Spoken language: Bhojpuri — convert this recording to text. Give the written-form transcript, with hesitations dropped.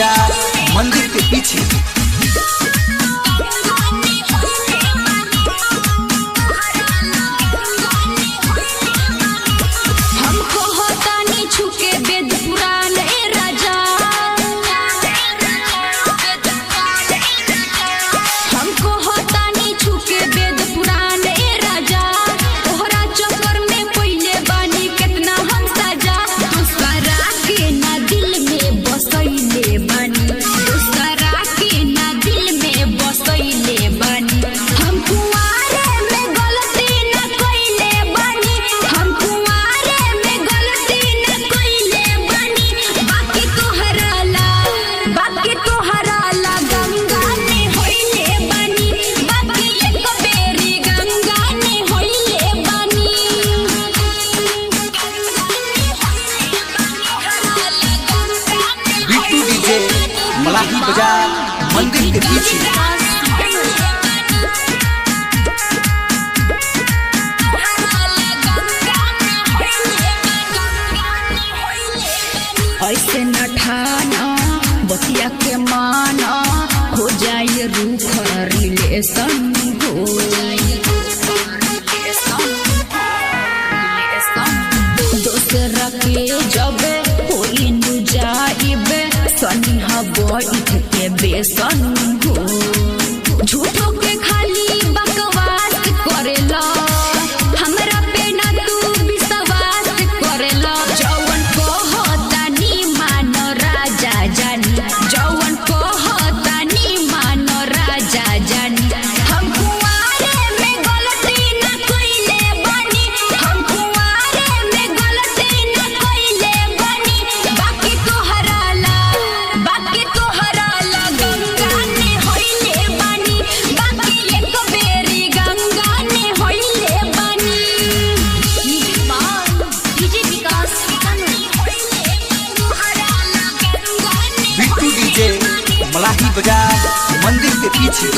बाजार मंदिर के पीछे। मलाही बाजार मंदिर के पीछे। ऐसे न ठाना बतिया के माना हो जाए रूख रिलेशन हो दोसरा के जब होई नु जाइबे सनिहा बैठ के बेसन हो झूठो के खाली बकवास करेला हमरा पे ना तू विश्वास करेला जवन कहतानी मानो राजा जानी जवन कहतानी मानो राजा जानी हम कुंवारे में गलती ना कइले बानी हम कुंवारे में गलती ना कइले बानी बाकी तोहरा ला गंगा ने होइले बानी बाकी एक बेरी गंगा ने होइले बानी डीजे विकास बिट्टू डीजे मलाही बाजार मंदिर के पीछे।